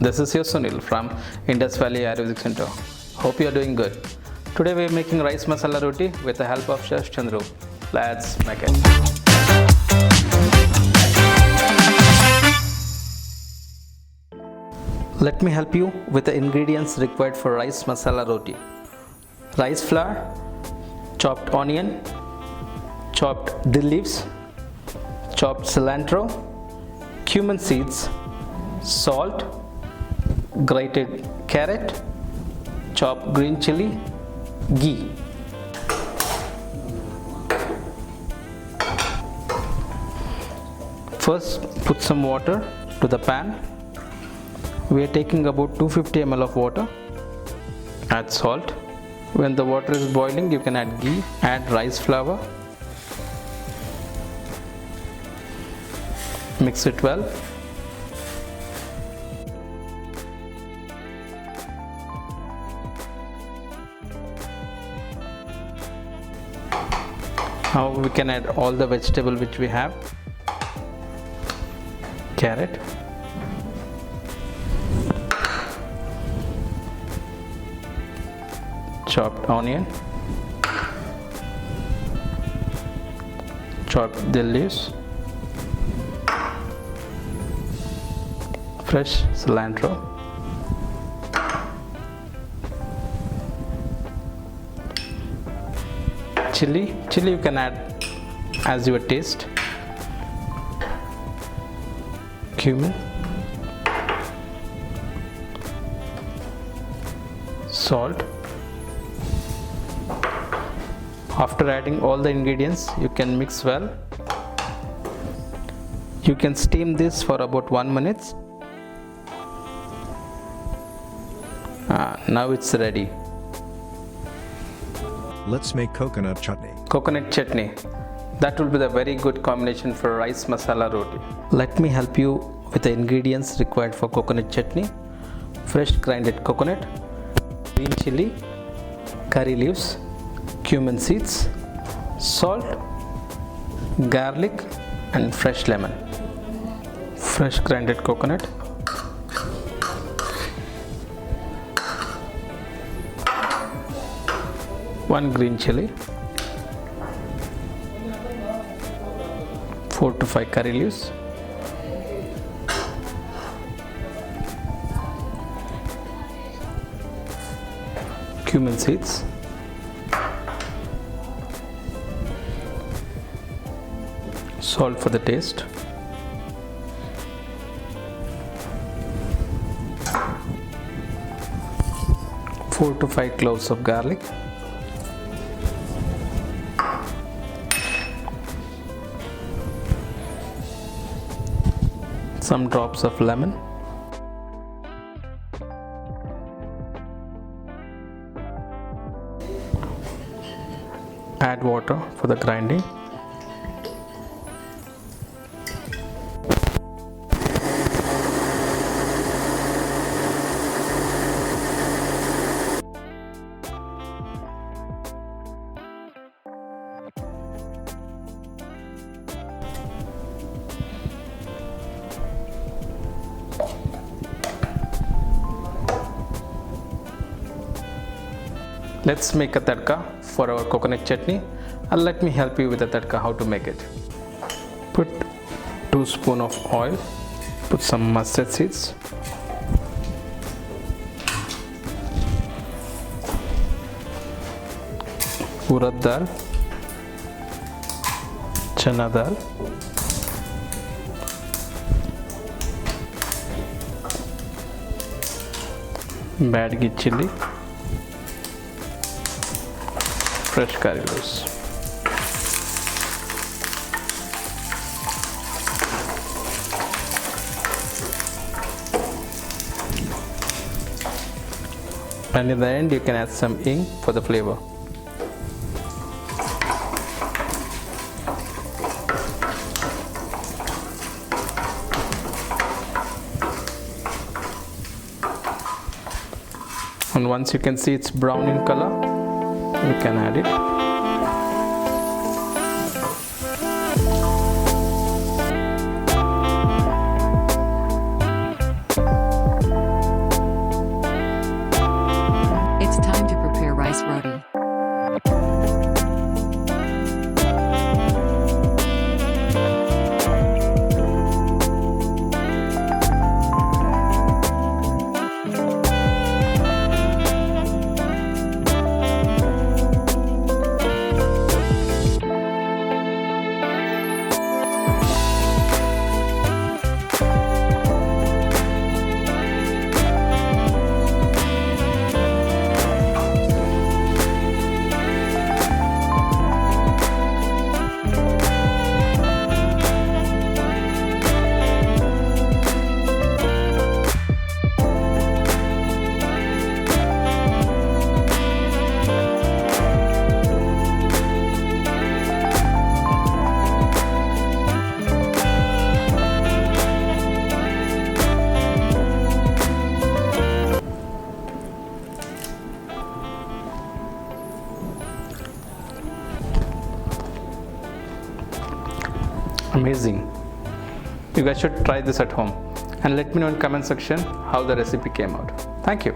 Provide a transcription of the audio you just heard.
This is your Sunil from Indus Valley Ayurvedic Centre. Hope you are doing good. Today we are making rice masala roti with the help of Chef Chandru. Let's make it. Let me help you with the ingredients required for rice masala roti. Rice flour, chopped onion, chopped dill leaves, chopped cilantro, cumin seeds, salt, grated carrot, chopped green chili, ghee. First, put some water to the pan. We are taking about 250 ml of water. Add salt. When the water is boiling, you can add ghee, add rice flour. Mix it well. Now we can add all the vegetable which we have. Carrot, chopped onion, chopped dill leaves, fresh cilantro, chili you can add as your taste, cumin, salt. After adding all the ingredients, you can mix well. You can steam this for about 1 minute. Now it's ready. Let's make coconut chutney. Coconut chutney. That will be the very good combination for rice masala roti. Let me help you with the ingredients required for coconut chutney. Fresh grinded coconut, green chili, curry leaves, cumin seeds, salt, garlic and fresh lemon. Fresh grinded coconut, one green chili, 4 to 5 curry leaves, cumin seeds, salt for the taste, four to 5 cloves of garlic, some drops of lemon, add water for the grinding. Let's make a tadka for our coconut chutney, and let me help you with the tadka how to make it. Put 2 spoons of oil, put some mustard seeds, urad dal, chana dal, badgi chili, fresh curry leaves. And in the end, you can add some hing for the flavor. And once you can see it's brown in color, you can add it. Amazing. You guys should try this at home and let me know in comment section how the recipe came out. Thank you.